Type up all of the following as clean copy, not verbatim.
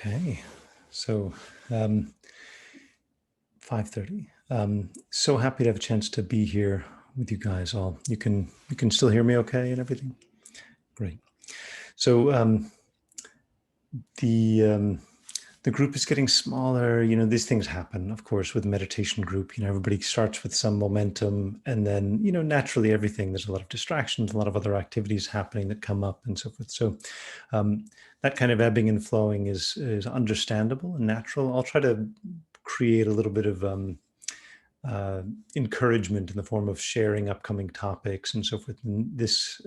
Okay, so 5:30. So happy to have a chance to be here with you guys all. You can still hear me okay and everything? Great. So the um, the group is getting smaller. These things happen, of course, with a meditation group. Everybody starts with some momentum, and then naturally everything. There's a lot of distractions, a lot of other activities happening that come up, and so forth. So um, that kind of ebbing and flowing is understandable and natural. I'll try to create a little bit of uh, encouragement in the form of sharing upcoming topics and so forth. And this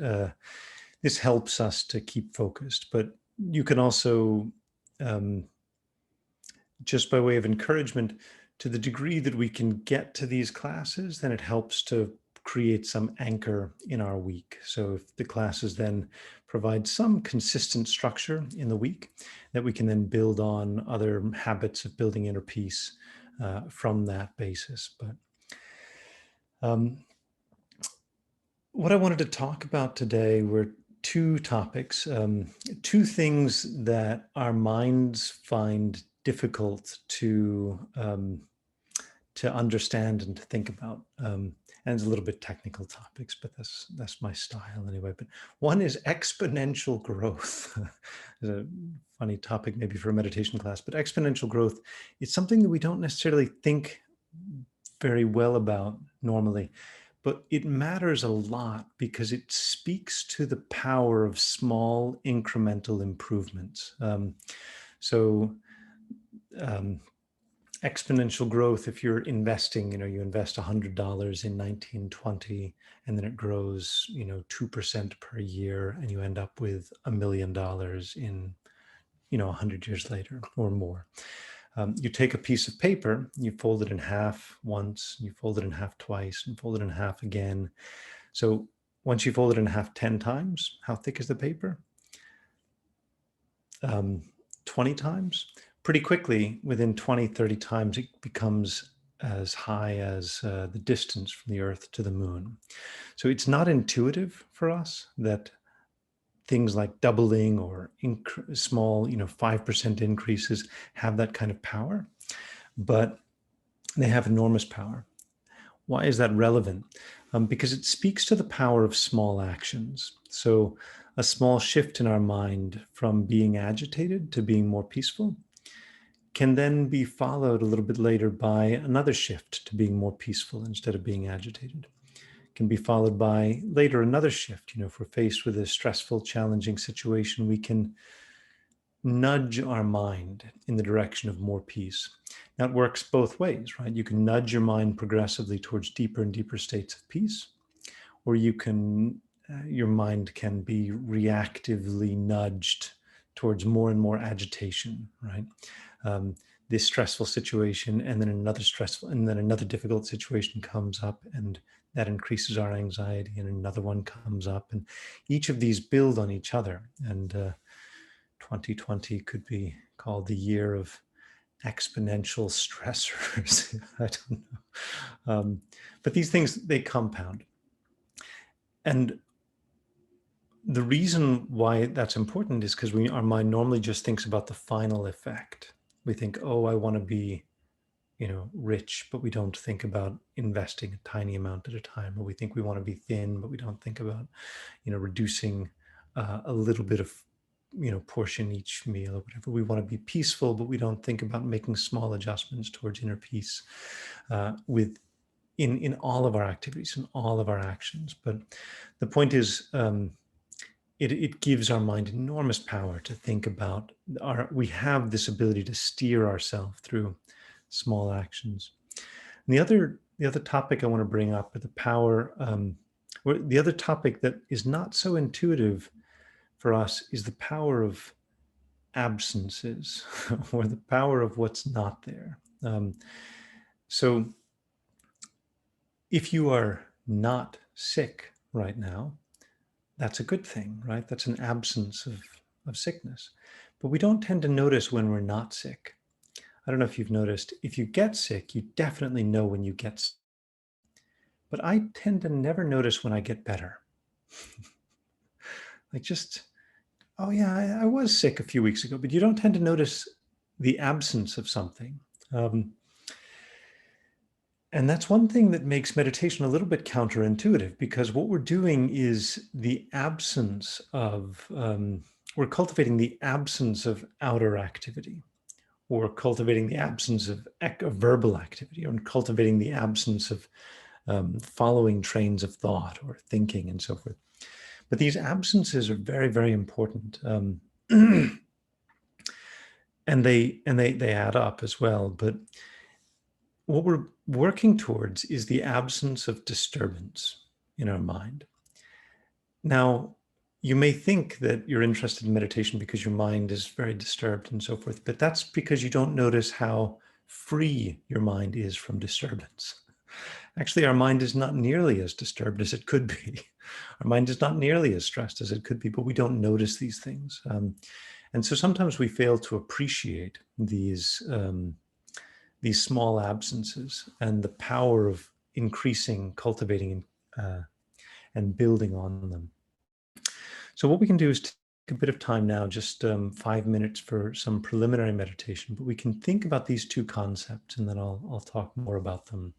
helps us to keep focused. But you can also, um, just by way of encouragement, to the degree that we can get to these classes, then it helps to create some anchor in our week. So if the classes then provide some consistent structure in the week, that we can then build on other habits of building inner peace from that basis. But what I wanted to talk about today were two topics, two things that our minds find difficult to understand and to think about. And it's a little bit technical topics, but that's my style anyway. But one is exponential growth. It's a funny topic maybe for a meditation class, but exponential growth is something that we don't necessarily think very well about normally, but it matters a lot because it speaks to the power of small incremental improvements. So exponential growth, if you're investing, you invest $100 in 1920, and then it grows, 2% per year, and you end up with $1 million in, 100 years later or more. You take a piece of paper, you fold it in half once, you fold it in half twice, and fold it in half again. So once you fold it in half 10 times, how thick is the paper? 20 times. Pretty quickly, within 20, 30 times, it becomes as high as the distance from the Earth to the moon. So it's not intuitive for us that things like doubling or small, 5% increases have that kind of power, but they have enormous power. Why is that relevant? Because it speaks to the power of small actions. So a small shift in our mind from being agitated to being more peaceful can then be followed a little bit later by another shift to being more peaceful instead of being agitated. Can be followed by later another shift. If we're faced with a stressful, challenging situation, we can nudge our mind in the direction of more peace. Now, it works both ways, right? You can nudge your mind progressively towards deeper and deeper states of peace, or your mind can be reactively nudged towards more and more agitation, right? This stressful situation, and then another difficult situation comes up, and that increases our anxiety, and another one comes up, and each of these build on each other. And 2020 could be called the year of exponential stressors. I don't know. But these things, they compound. And the reason why that's important is because our mind normally just thinks about the final effect. We think, oh, I want to be, rich, but we don't think about investing a tiny amount at a time. Or we think we want to be thin, but we don't think about, reducing a little bit of, portion each meal or whatever. We want to be peaceful, but we don't think about making small adjustments towards inner peace in all of our activities and all of our actions. But the point is, it gives our mind enormous power to think about we have this ability to steer ourselves through small actions. And the other topic I want to bring up, the power, or the other topic that is not so intuitive for us, is the power of absences or the power of what's not there. So if you are not sick right now, that's a good thing, right? That's an absence of sickness. But we don't tend to notice when we're not sick. I don't know if you've noticed, if you get sick, you definitely know when you get sick. But I tend to never notice when I get better. Like just, oh yeah, I was sick a few weeks ago, but you don't tend to notice the absence of something. Um, and that's one thing that makes meditation a little bit counterintuitive, because what we're doing is the absence of, we're cultivating the absence of outer activity, or cultivating the absence of verbal activity, or cultivating the absence of following trains of thought or thinking and so forth. But these absences are very, very important. And they add up as well. But what we're working towards is the absence of disturbance in our mind. Now, you may think that you're interested in meditation because your mind is very disturbed and so forth, but that's because you don't notice how free your mind is from disturbance. Actually, our mind is not nearly as disturbed as it could be. Our mind is not nearly as stressed as it could be, but we don't notice these things. And so sometimes we fail to appreciate these small absences and the power of increasing, cultivating, and building on them. So what we can do is take a bit of time now, just 5 minutes for some preliminary meditation, but we can think about these two concepts, and then I'll talk more about them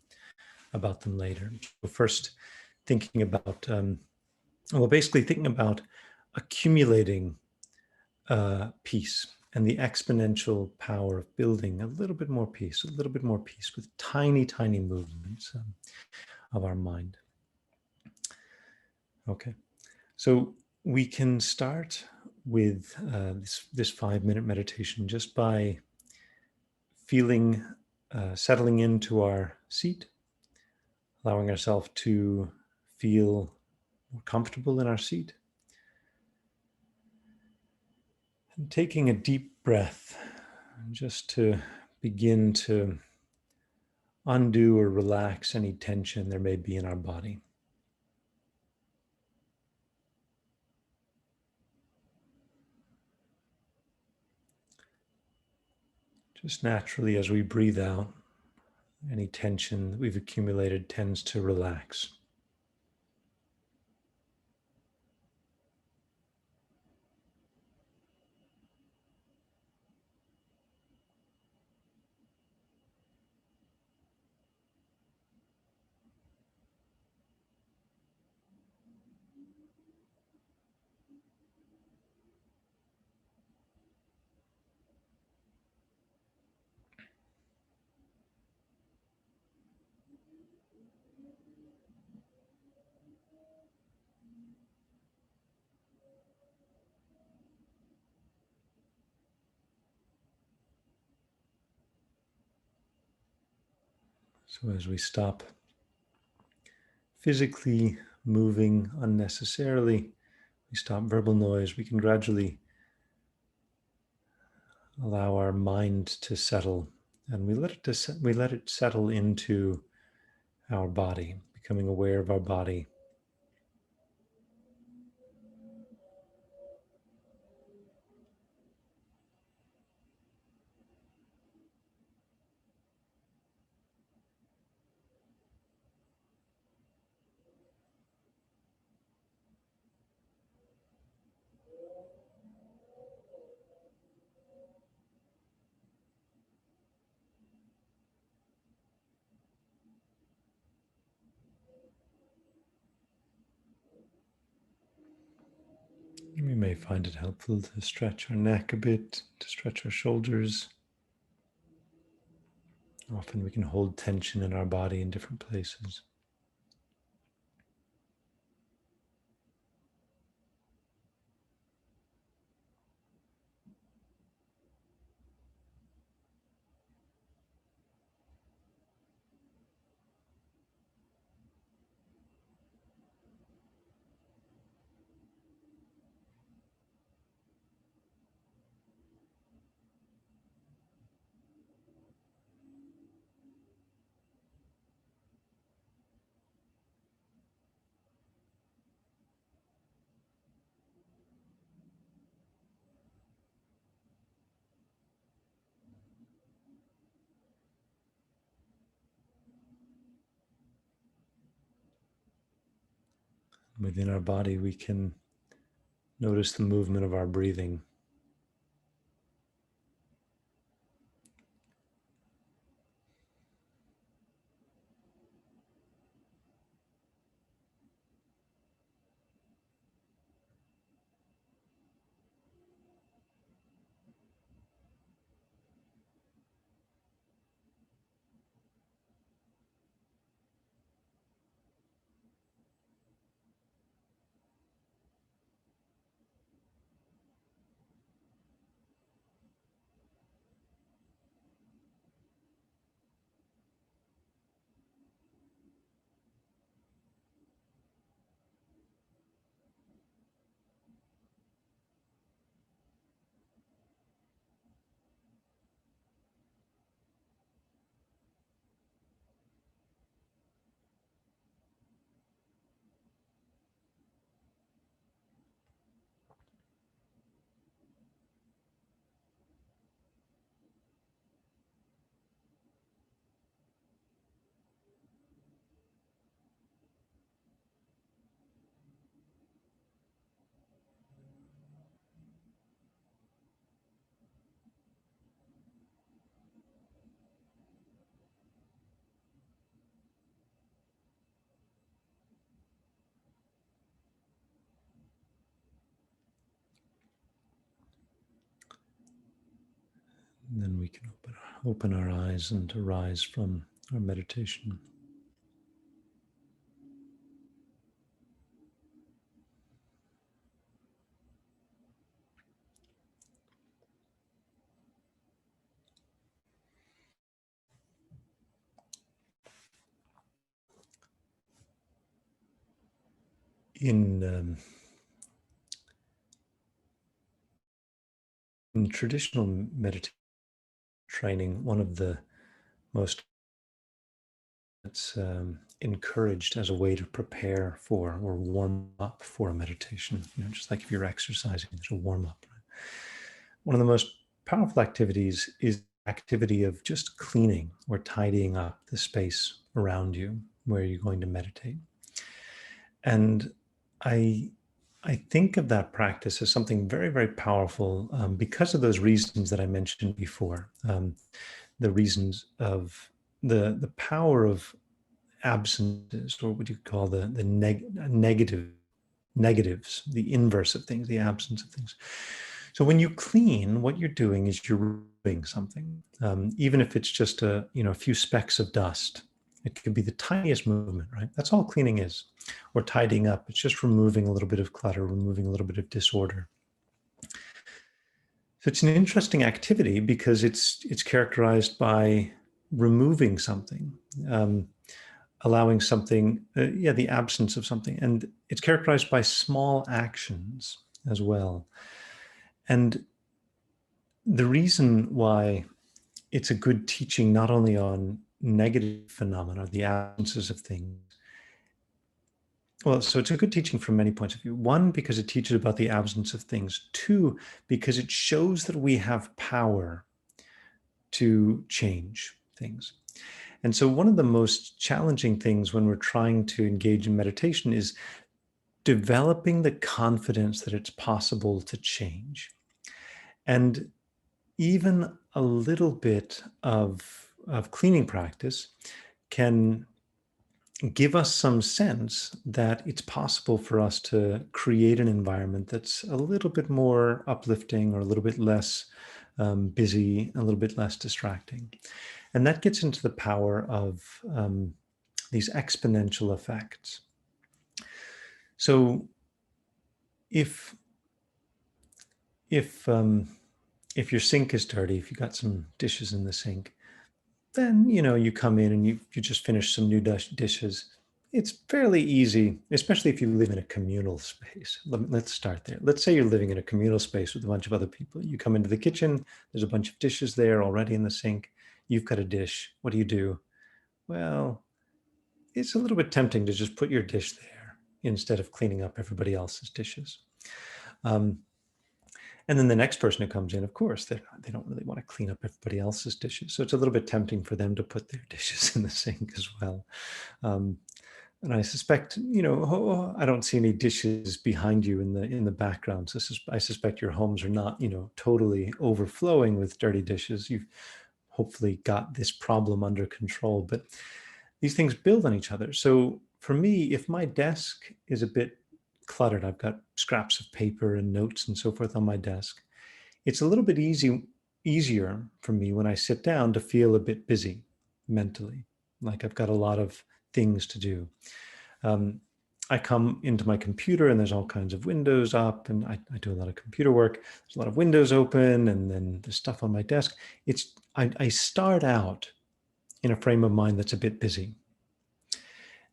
later. So first, thinking about, basically thinking about accumulating peace and the exponential power of building a little bit more peace with tiny, tiny movements of our mind. Okay, so we can start with this 5-minute meditation just by feeling, settling into our seat, allowing ourselves to feel more comfortable in our seat, and taking a deep breath just to begin to undo or relax any tension there may be in our body. Just naturally, as we breathe out, any tension that we've accumulated tends to relax. So as we stop physically moving unnecessarily, we stop verbal noise, we can gradually allow our mind to settle, and we let it settle into our body, becoming aware of our body. We may find it helpful to stretch our neck a bit, to stretch our shoulders. Often we can hold tension in our body in different places. Within our body, we can notice the movement of our breathing. And then we can open our eyes and arise from our meditation. In traditional meditation training, one of the most encouraged as a way to prepare for or warm up for a meditation, just like if you're exercising, it's a warm up. Right? One of the most powerful activities is the activity of just cleaning or tidying up the space around you where you're going to meditate. And I think of that practice as something very, very powerful because of those reasons that I mentioned before. The reasons of the power of absences, or what you call the negatives, the inverse of things, the absence of things. So when you clean, what you're doing is you're removing something, even if it's just a few specks of dust. It could be the tiniest movement, right? That's all cleaning is, or tidying up. It's just removing a little bit of clutter, removing a little bit of disorder. So it's an interesting activity because it's characterized by removing something, allowing something, the absence of something, and it's characterized by small actions as well. And the reason why it's a good teaching not only on negative phenomena, the absences of things. Well, so it's a good teaching from many points of view. One, because it teaches about the absence of things. Two, because it shows that we have power to change things. And so one of the most challenging things when we're trying to engage in meditation is developing the confidence that it's possible to change. And even a little bit of cleaning practice can give us some sense that it's possible for us to create an environment that's a little bit more uplifting or a little bit less busy, a little bit less distracting. And that gets into the power of these exponential effects. So if your sink is dirty, if you got some dishes in the sink, then you come in and you just finish some new dishes. It's fairly easy, especially if you live in a communal space. Let's start there. Let's say you're living in a communal space with a bunch of other people. You come into the kitchen, there's a bunch of dishes there already in the sink. You've got a dish. What do? Well, it's a little bit tempting to just put your dish there instead of cleaning up everybody else's dishes. And then the next person who comes in, of course, they don't really want to clean up everybody else's dishes. So it's a little bit tempting for them to put their dishes in the sink as well. And I suspect, I don't see any dishes behind you in the background. So I suspect your homes are not, totally overflowing with dirty dishes. You've hopefully got this problem under control, but these things build on each other. So for me, if my desk is a bit cluttered, I've got scraps of paper and notes and so forth on my desk, it's a little bit easier for me when I sit down to feel a bit busy mentally, like I've got a lot of things to do. I come into my computer and there's all kinds of windows up, and I do a lot of computer work. There's a lot of windows open, and then there's stuff on my desk. I start out in a frame of mind that's a bit busy.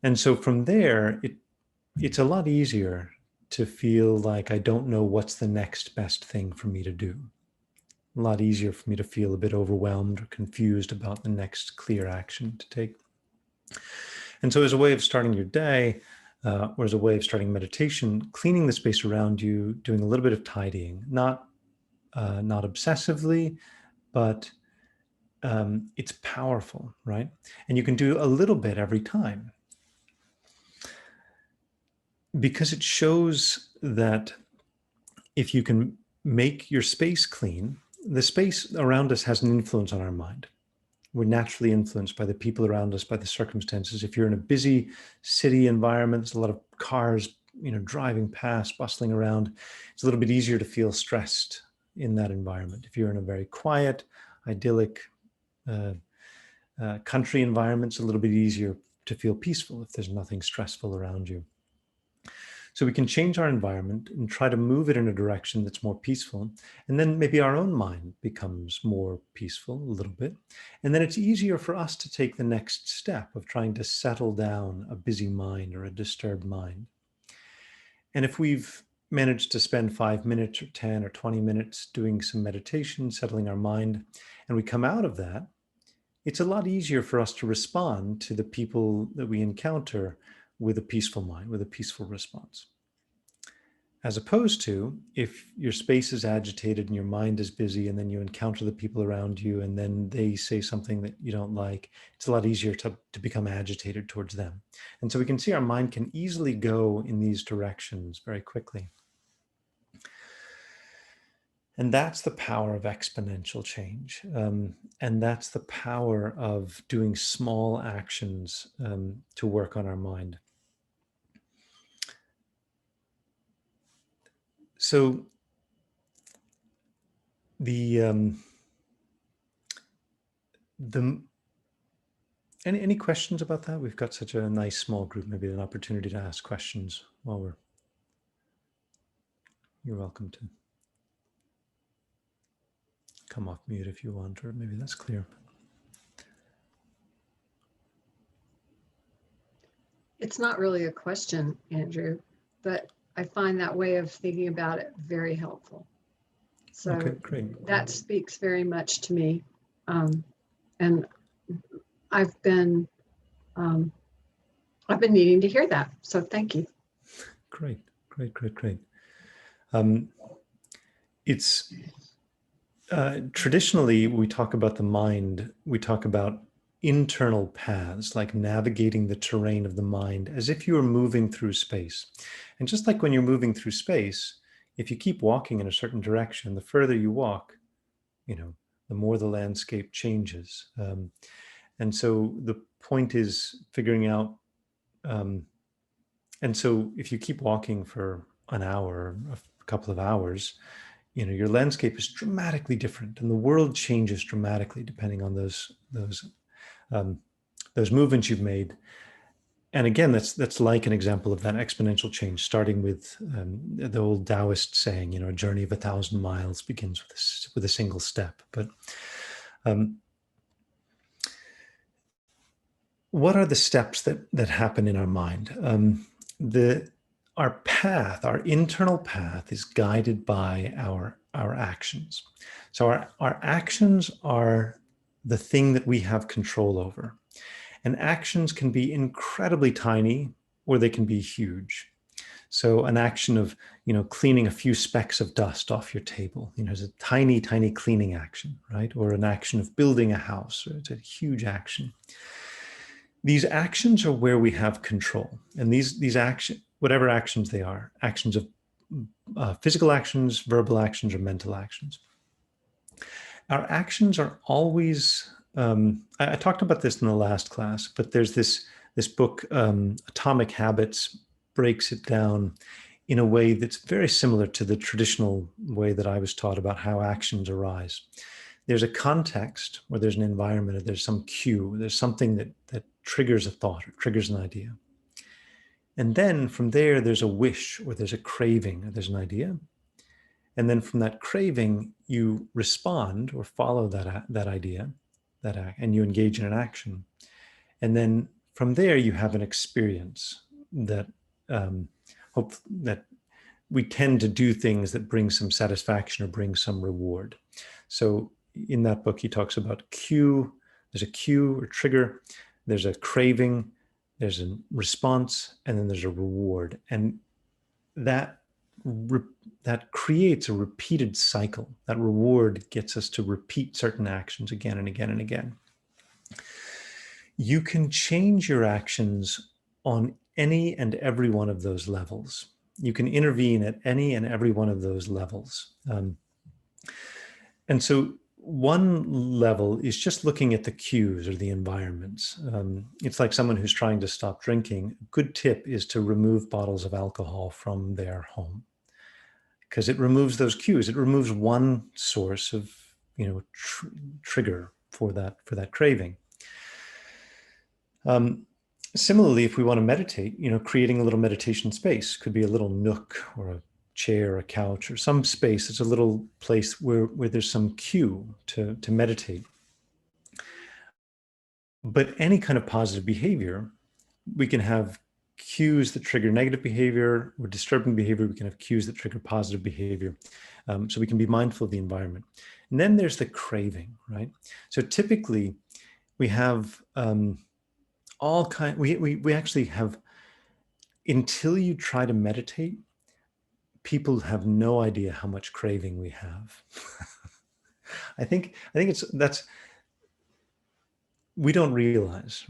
And so from there, it's a lot easier to feel like I don't know what's the next best thing for me to do. A lot easier for me to feel a bit overwhelmed or confused about the next clear action to take. And so as a way of starting your day, or as a way of starting meditation, cleaning the space around you, doing a little bit of tidying, not obsessively, but it's powerful, right? And you can do a little bit every time, because it shows that if you can make your space clean, the space around us has an influence on our mind. We're naturally influenced by the people around us, by the circumstances. If you're in a busy city environment, there's a lot of cars, driving past, bustling around. It's a little bit easier to feel stressed in that environment. If you're in a very quiet, idyllic country environments, a little bit easier to feel peaceful if there's nothing stressful around you. So we can change our environment and try to move it in a direction that's more peaceful. And then maybe our own mind becomes more peaceful a little bit. And then it's easier for us to take the next step of trying to settle down a busy mind or a disturbed mind. And if we've managed to spend 5 minutes or 10 or 20 minutes doing some meditation, settling our mind, and we come out of that, it's a lot easier for us to respond to the people that we encounter with a peaceful mind, with a peaceful response. As opposed to if your space is agitated and your mind is busy, and then you encounter the people around you and then they say something that you don't like, it's a lot easier to become agitated towards them. And so we can see our mind can easily go in these directions very quickly. And that's the power of exponential change. And that's the power of doing small actions to work on our mind. So any questions about that? We've got such a nice small group, maybe an opportunity to ask questions while you're welcome to come off mute if you want, or maybe that's clear. It's not really a question, Andrew, but I find that way of thinking about it very helpful. So okay, great. That speaks very much to me. And I've been needing to hear that. So thank you. Great. It's traditionally, we talk about the mind, we talk about internal paths, like navigating the terrain of the mind as if you were moving through space. And just like when you're moving through space, if you keep walking in a certain direction, the further you walk, the more the landscape changes. And so the point is figuring out, and so if you keep walking for an hour, a couple of hours, your landscape is dramatically different, and the world changes dramatically depending on those movements you've made. And again, that's like an example of that exponential change, starting with the old Taoist saying, a journey of 1,000 miles begins with a single step. But what are the steps that happen in our mind? Our path, our internal path, is guided by our actions. So our actions are the thing that we have control over. And actions can be incredibly tiny, or they can be huge. So an action of, cleaning a few specks of dust off your table, is a tiny, tiny cleaning action, right? Or an action of building a house, it's a huge action. These actions are where we have control. And these actions, whatever actions they are, actions of physical actions, verbal actions, or mental actions. Our actions are always, I talked about this in the last class, but there's this book, Atomic Habits, breaks it down in a way that's very similar to the traditional way that I was taught about how actions arise. There's a context, or there's an environment, or there's some cue, there's something that triggers a thought or triggers an idea. And then from there, there's a wish, or there's a craving, or there's an idea. And then from that craving, you respond or follow that idea, and you engage in an action. And then from there, you have an experience that that we tend to do things that bring some satisfaction or bring some reward. So in that book, he talks about cue. There's a cue or trigger. There's a craving. There's a response, and then there's a reward. And that creates a repeated cycle. That reward gets us to repeat certain actions again and again and again. You can change your actions on any and every one of those levels. You can intervene at any and every one of those levels. And so one level is just looking at the cues or the environments. It's like someone who's trying to stop drinking. A good tip is to remove bottles of alcohol from their home, because it removes those cues. It removes one source of trigger for that craving. Similarly, if we want to meditate, creating a little meditation space could be a little nook or a chair, a couch, or some space. It's a little place where there's some cue to meditate. But any kind of positive behavior, we can have cues that trigger negative behavior or disturbing behavior. We can have cues that trigger positive behavior. So we can be mindful of the environment. And then there's the craving, right? So typically we have we actually have, until you try to meditate, people have no idea how much craving we have. I think we don't realize.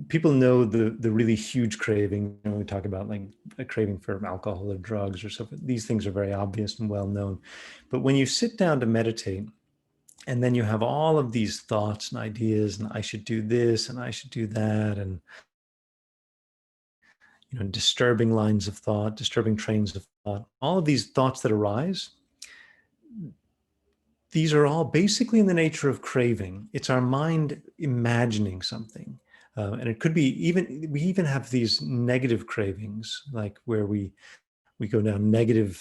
People know the really huge craving. We talk about like a craving for alcohol or drugs or something. These things are very obvious and well known. But when you sit down to meditate, and then you have all of these thoughts and ideas, and I should do this and I should do that, and disturbing lines of thought, disturbing trains of thought, all of these thoughts that arise, these are all basically in the nature of craving. It's our mind imagining something. And it could be we even have these negative cravings, like where we go down negative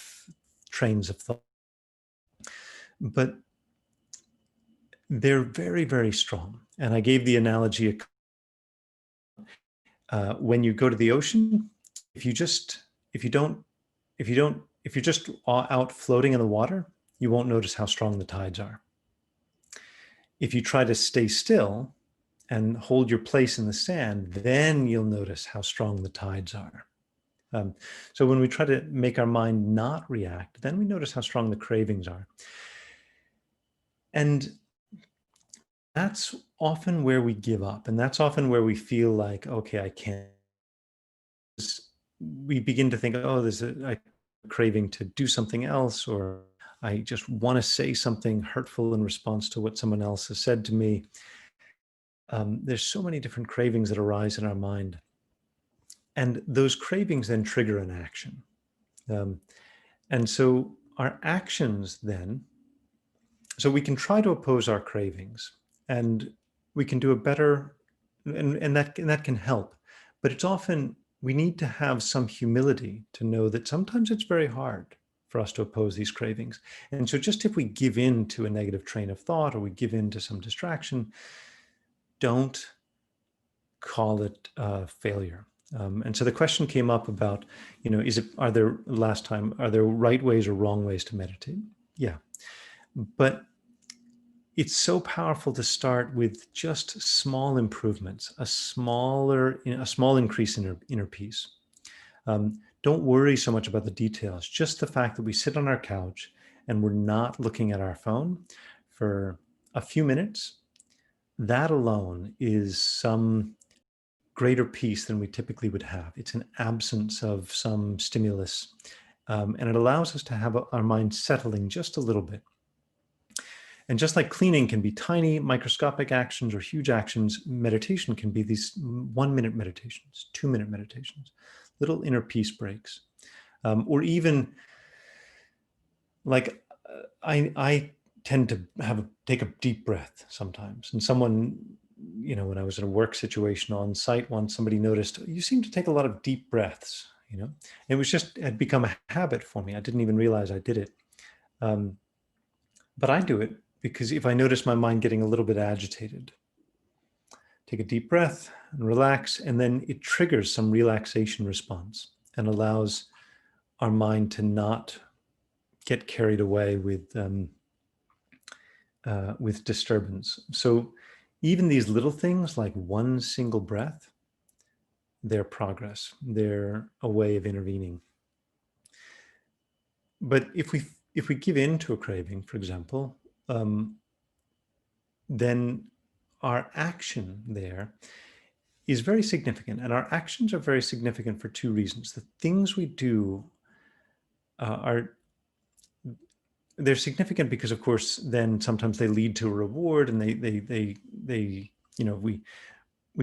trains of thought. But they're very, very strong. And I gave the analogy, when you go to the ocean, if you're just out floating in the water, you won't notice how strong the tides are. If you try to stay still and hold your place in the sand, then you'll notice how strong the tides are. So when we try to make our mind not react, then we notice how strong the cravings are. And that's often where we give up. And that's often where we feel like, okay, I can't. We begin to think, oh, there's a craving to do something else, or I just want to say something hurtful in response to what someone else has said to me. There's so many different cravings that arise in our mind. And those cravings then trigger an action. And so our actions then, so we can try to oppose our cravings, and we can do a better, and that can help. But it's often, we need to have some humility to know that sometimes it's very hard for us to oppose these cravings. And so just if we give in to a negative train of thought, or we give in to some distraction, don't call it failure. And so the question came up about, are there right ways or wrong ways to meditate? Yeah. But it's so powerful to start with just small improvements, a small increase in inner peace. Don't worry so much about the details. Just the fact that we sit on our couch and we're not looking at our phone for a few minutes, that alone is some greater peace than we typically would have. It's an absence of some stimulus, and it allows us to have our mind settling just a little bit. And just like cleaning can be tiny, microscopic actions or huge actions, meditation can be these 1-minute meditations, 2-minute meditations, little inner peace breaks. Or even like I tend to take a deep breath sometimes. And someone, when I was in a work situation on site once, somebody noticed, you seem to take a lot of deep breaths, it had become a habit for me. I didn't even realize I did it. But I do it because if I notice my mind getting a little bit agitated, take a deep breath and relax, and then it triggers some relaxation response and allows our mind to not get carried away with disturbance. So even these little things, like one single breath, they're progress. They're a way of intervening. But if we give in to a craving, for example, then our action there is very significant. And our actions are very significant for two reasons. The things we do they're significant because, of course, then sometimes they lead to a reward, and we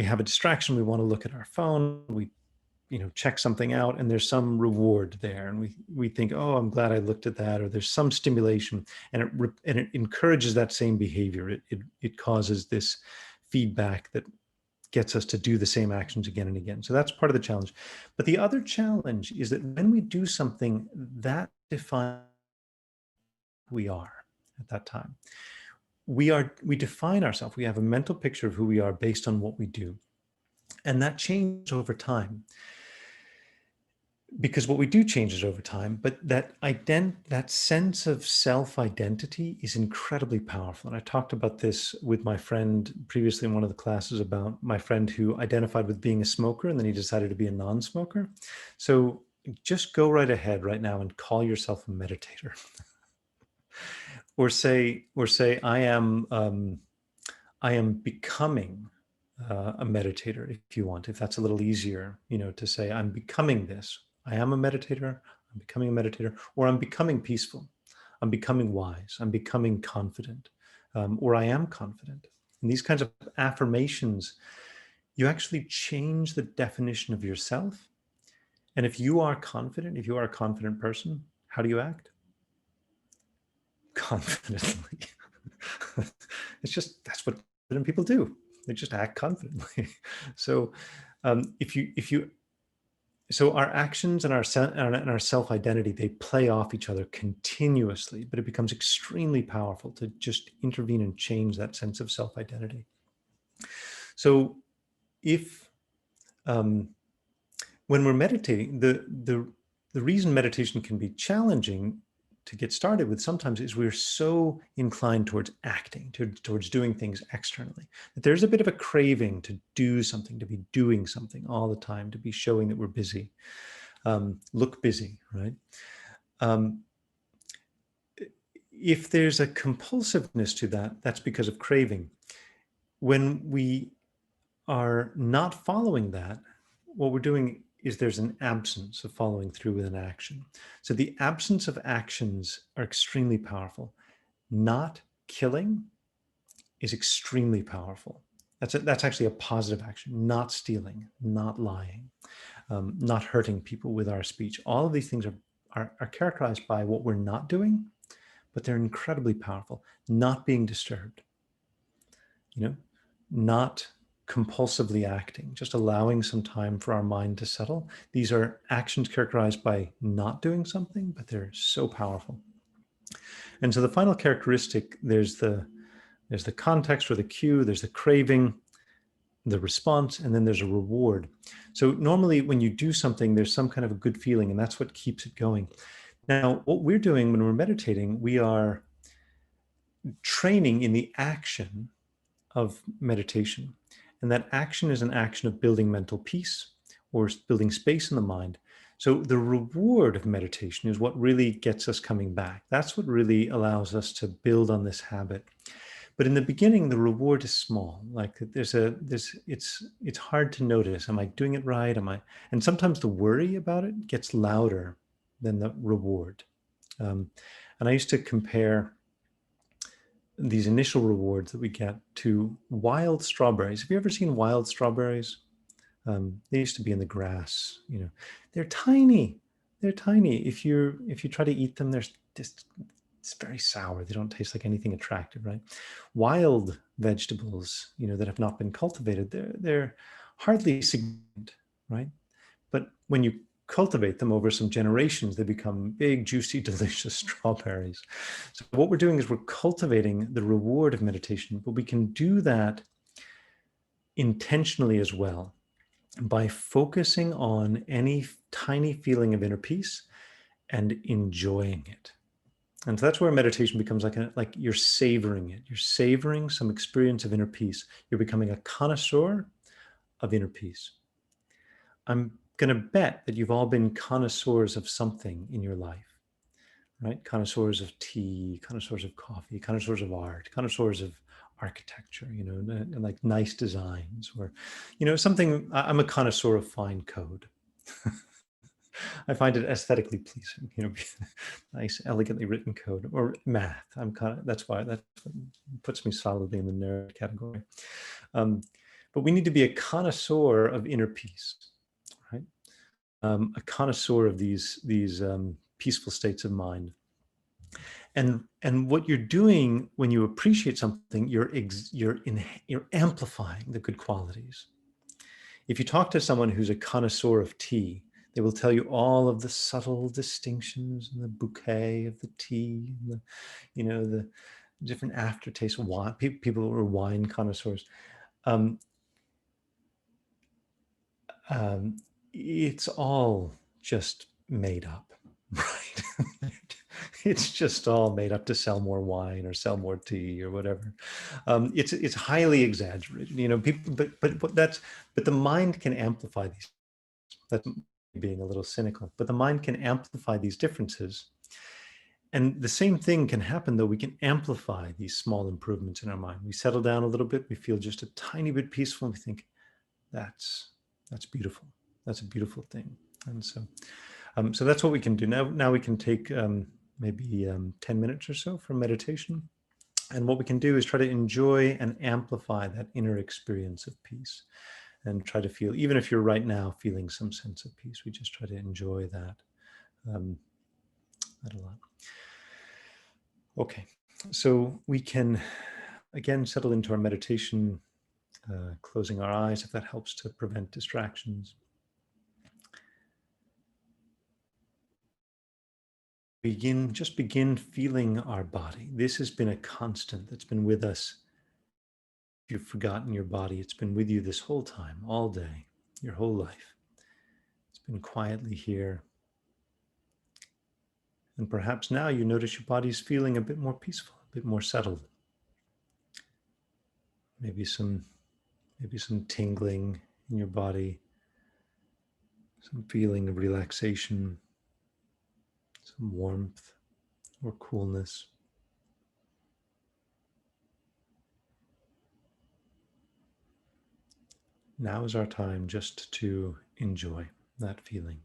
have a distraction. We want to look at our phone. We check something out and there's some reward there, and we think, oh, I'm glad I looked at that, or there's some stimulation, and it encourages that same behavior. It causes this feedback that gets us to do the same actions again and again. So that's part of the challenge. But the other challenge is that when we do something that defines who we are at that time, we define ourselves. We have a mental picture of who we are based on what we do. And that changes over time, because what we do changes over time, but that sense of self-identity is incredibly powerful. And I talked about this with my friend previously in one of the classes, about my friend who identified with being a smoker and then he decided to be a non-smoker. So just go right ahead right now and call yourself a meditator. or say I am becoming a meditator, if you want, if that's a little easier, to say I'm becoming this. I am a meditator, I'm becoming a meditator, or I'm becoming peaceful, I'm becoming wise, I'm becoming confident, or I am confident. And these kinds of affirmations, you actually change the definition of yourself. And if you are confident, if you are a confident person, how do you act? Confidently. That's what confident people do. They just act confidently. So so our actions and our self-identity, they play off each other continuously, but it becomes extremely powerful to just intervene and change that sense of self-identity. So if when we're meditating, the reason meditation can be challenging to get started with sometimes is we're so inclined towards acting, towards doing things externally, that there's a bit of a craving to do something, to be doing something all the time, to be showing that we're busy, look busy, right? If there's a compulsiveness to that, that's because of craving. When we are not following that, what we're doing is there's an absence of following through with an action. So the absence of actions are extremely powerful. Not killing is extremely powerful. That's actually a positive action. Not stealing, not lying, not hurting people with our speech. All of these things are characterized by what we're not doing, but they're incredibly powerful. Not being disturbed, not compulsively acting, just allowing some time for our mind to settle. These are actions characterized by not doing something, but they're so powerful. And so the final characteristic, there's the context or the cue, there's the craving, the response, and then there's a reward. So normally when you do something, there's some kind of a good feeling, and that's what keeps it going. Now, what we're doing when we're meditating, we are training in the action of meditation. And that action is an action of building mental peace or building space in the mind. So the reward of meditation is what really gets us coming back. That's what really allows us to build on this habit. But in the beginning, the reward is small. Like it's hard to notice. Am I doing it right? And sometimes the worry about it gets louder than the reward. And I used to compare these initial rewards that we get to wild strawberries. Have you ever seen wild strawberries? They used to be in the grass. They're tiny. They're tiny. If you try to eat them, it's very sour. They don't taste like anything attractive, right? Wild vegetables, that have not been cultivated, they're hardly significant, right? But when you cultivate them over some generations, they become big, juicy, delicious strawberries. So what we're doing is we're cultivating the reward of meditation, but we can do that intentionally as well by focusing on any tiny feeling of inner peace and enjoying it. And so that's where meditation becomes like you're savoring it. You're savoring some experience of inner peace. You're becoming a connoisseur of inner peace. I'm going to bet that you've all been connoisseurs of something in your life, right? Connoisseurs of tea, connoisseurs of coffee, connoisseurs of art, connoisseurs of architecture, and like nice designs, or, something. I'm a connoisseur of fine code. I find it aesthetically pleasing, nice, elegantly written code, or math. That's what puts me solidly in the nerd category. But we need to be a connoisseur of inner peace, right? a connoisseur of these peaceful states of mind. And what you're doing when you appreciate something, you're amplifying the good qualities. If you talk to someone who's a connoisseur of tea, they will tell you all of the subtle distinctions and the bouquet of the tea, and the different aftertaste of wine. People who are wine connoisseurs. Um, um, it's all just made up, right? It's just all made up to sell more wine or sell more tea or whatever. It's highly exaggerated, people, but the mind can amplify these. That's being a little cynical, but the mind can amplify these differences. And the same thing can happen, though. We can amplify these small improvements in our mind. We settle down a little bit, we feel just a tiny bit peaceful, and we think, that's beautiful. That's a beautiful thing. And so that's what we can do. Now we can take maybe 10 minutes or so for meditation. And what we can do is try to enjoy and amplify that inner experience of peace, and try to feel, even if you're right now feeling some sense of peace, we just try to enjoy that a lot. Okay, so we can again settle into our meditation, closing our eyes if that helps to prevent distractions. Just begin feeling our body. This has been a constant that's been with us. If you've forgotten your body, it's been with you this whole time, all day, your whole life. It's been quietly here. And perhaps now you notice your body's feeling a bit more peaceful, a bit more settled. Maybe some tingling in your body, some feeling of relaxation, some warmth or coolness. Now is our time just to enjoy that feeling.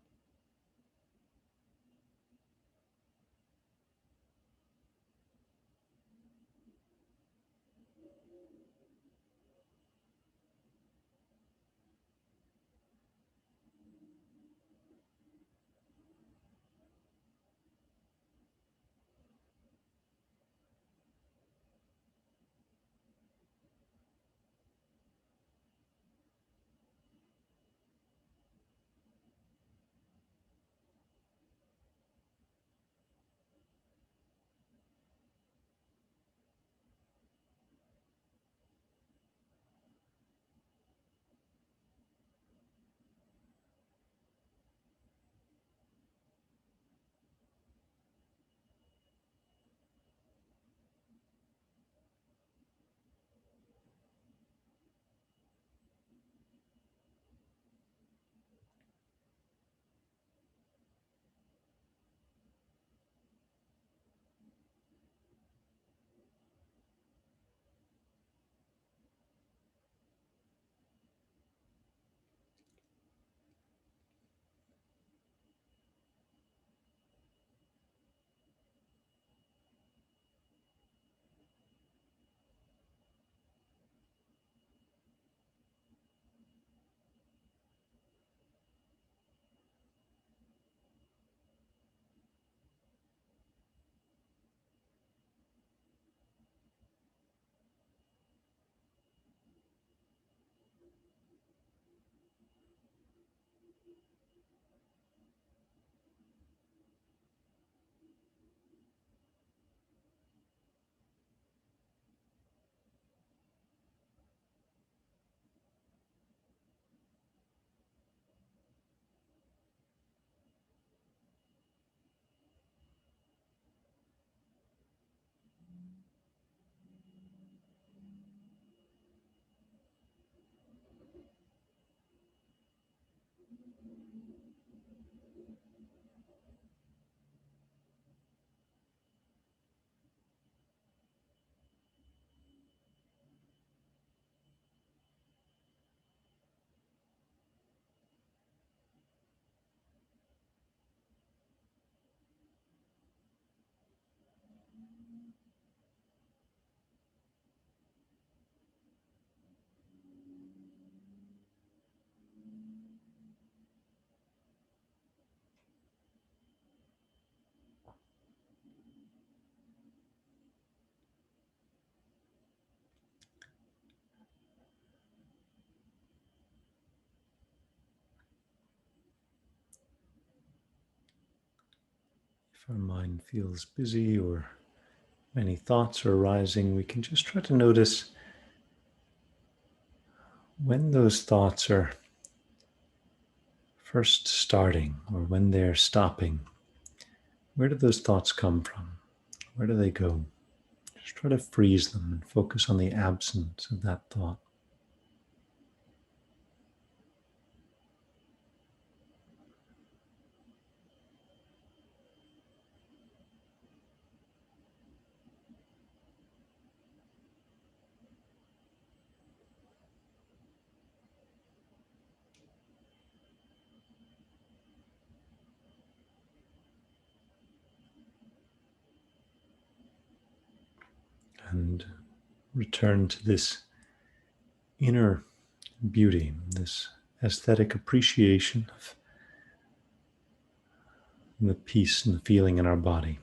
If our mind feels busy or many thoughts are arising, we can just try to notice when those thoughts are first starting or when they're stopping. Where do those thoughts come from? Where do they go? Just try to freeze them and focus on the absence of that thought. And return to this inner beauty, this aesthetic appreciation of the peace and the feeling in our body.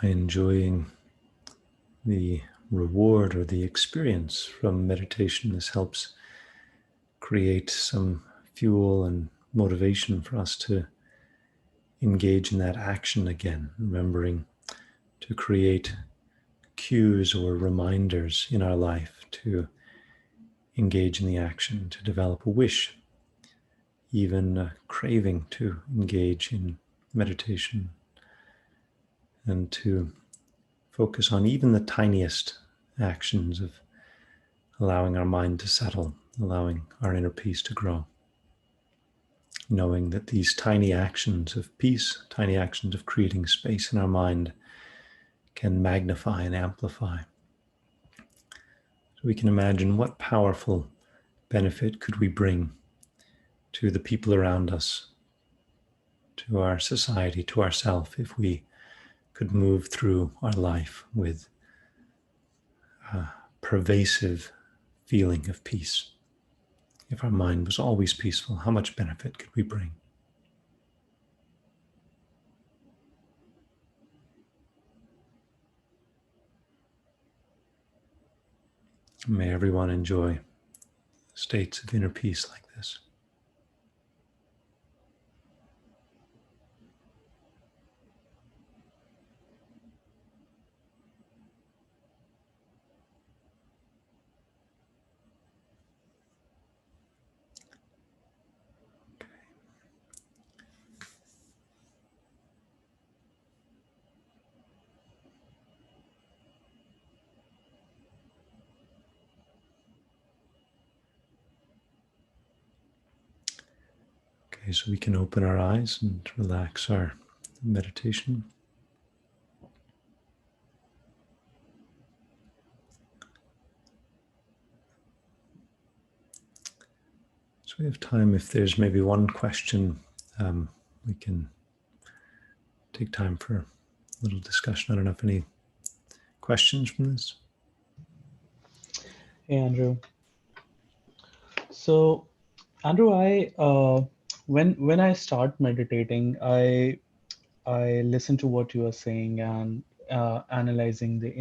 By enjoying the reward or the experience from meditation, this helps create some fuel and motivation for us to engage in that action again, remembering to create cues or reminders in our life to engage in the action, to develop a wish, even a craving to engage in meditation, and to focus on even the tiniest actions of allowing our mind to settle, allowing our inner peace to grow. Knowing that these tiny actions of peace, tiny actions of creating space in our mind can magnify and amplify. So we can imagine what powerful benefit could we bring to the people around us, to our society, to ourself, if we could move through our life with a pervasive feeling of peace. If our mind was always peaceful, how much benefit could we bring? May everyone enjoy states of inner peace like this. Okay, so we can open our eyes and relax our meditation. So we have time, if there's maybe one question, we can take time for a little discussion. I don't know if any questions from this. Hey, Andrew. So, Andrew, when I start meditating, I listen to what you are saying and analyzing the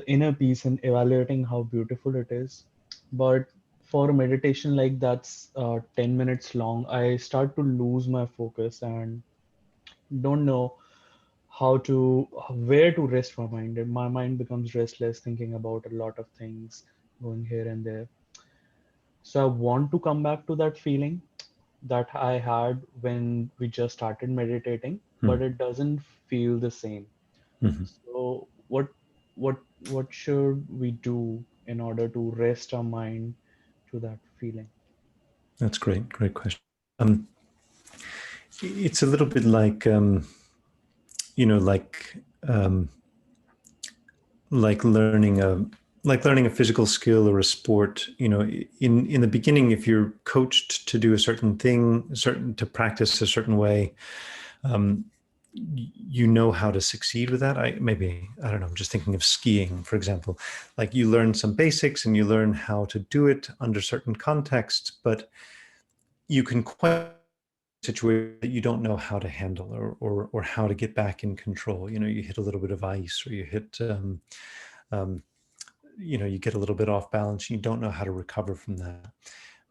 inner peace and evaluating how beautiful it is. But for a meditation like that's 10 minutes long, I start to lose my focus and don't know how to where to rest my mind. And my mind becomes restless, thinking about a lot of things, going here and there. So I want to come back to that feeling that I had when we just started meditating, but it doesn't feel the same. Mhm. So what what should we do in order to rest our mind to that feeling? That's great. Great question. It's a little bit like, like um, like learning a physical skill or a sport. In the beginning, if you're coached to do a certain thing, to practice a certain way, um, you know how to succeed with that. I don't know, I'm just thinking of skiing, for example. Like, you learn some basics and you learn how to do it under certain contexts, but you can quite situation that you don't know how to handle, or how to get back in control. You hit a little bit of ice, or you hit um, you get a little bit off balance, and you don't know how to recover from that.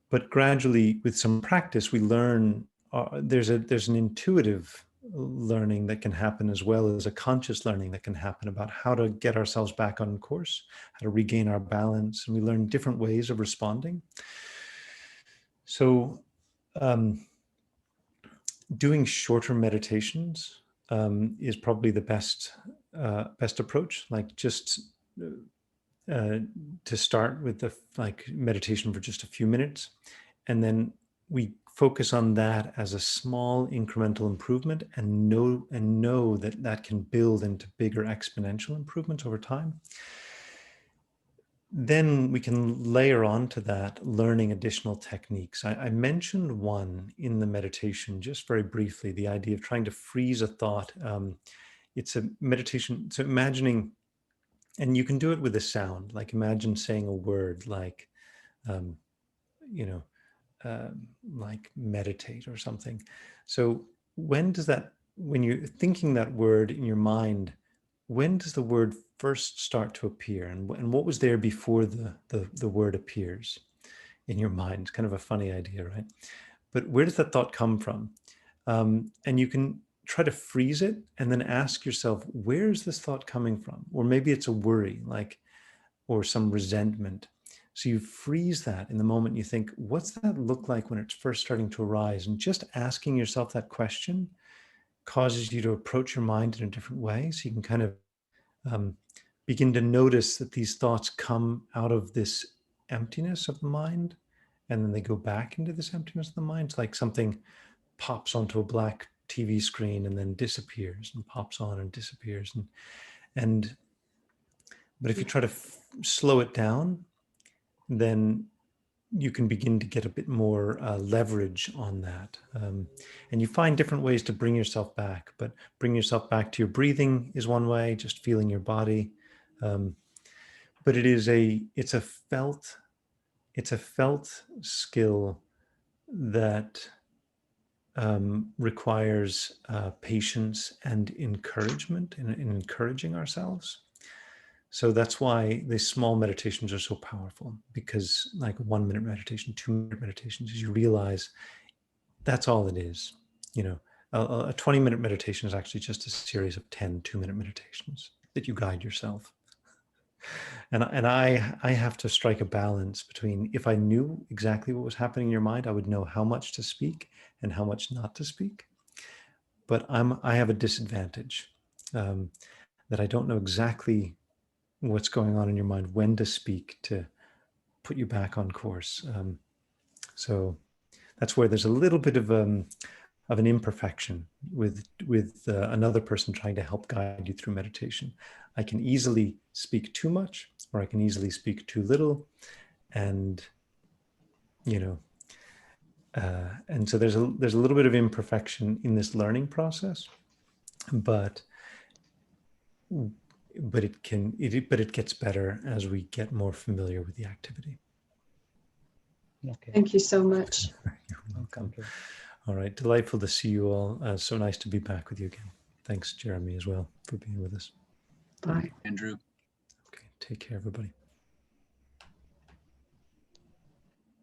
But gradually, with some practice, we learn. There's an intuitive learning that can happen, as well as a conscious learning that can happen, about how to get ourselves back on course, how to regain our balance, and we learn different ways of responding. So doing shorter meditations is probably the best approach. Like, just to start with the meditation for just a few minutes, and then we focus on that as a small incremental improvement, and know that that can build into bigger exponential improvements over time. Then we can layer onto that learning additional techniques. I mentioned one in the meditation just very briefly, the idea of trying to freeze a thought. It's a meditation, so imagining, and you can do it with a sound, like imagine saying a word like, um, you know, like meditate or something. So when you're thinking that word in your mind, when does the word first start to appear, and what was there before the word appears in your mind? It's kind of a funny idea, right? But where does that thought come from? And you can try to freeze it and then ask yourself, where is this thought coming from? Or maybe it's a worry, or some resentment. So you freeze that in the moment. You think, what's that look like when it's first starting to arise? And just asking yourself that question causes you to approach your mind in a different way. So you can kind of begin to notice that these thoughts come out of this emptiness of the mind, and then they go back into this emptiness of the mind. It's like something pops onto a black TV screen and then disappears, and pops on and disappears. But if you try to slow it down, then you can begin to get a bit more leverage on that. And you find different ways to bring yourself back, but bring yourself back to your breathing is one way, just feeling your body. But it's a felt skill that requires patience and encouragement in encouraging ourselves. So that's why these small meditations are so powerful, because like 1 minute meditation, 2 minute meditations, as you realize that's all it is. You know, a 20-minute meditation is actually just a series of 10 2-minute meditations that you guide yourself. And I have to strike a balance between, if I knew exactly what was happening in your mind, I would know how much to speak and how much not to speak. But I have a disadvantage that I don't know exactly what's going on in your mind, when to speak to put you back on course. So that's where there's a little bit of an imperfection with another person trying to help guide you through meditation. I can easily speak too much, or I can easily speak too little, and and so there's a little bit of imperfection in this learning process, but it gets better as we get more familiar with the activity. Okay. Thank you so much. You're welcome. Thank you. All right, delightful to see you all. So nice to be back with you again. Thanks, Jeremy, as well, for being with us. Bye. Andrew. Okay, take care, everybody.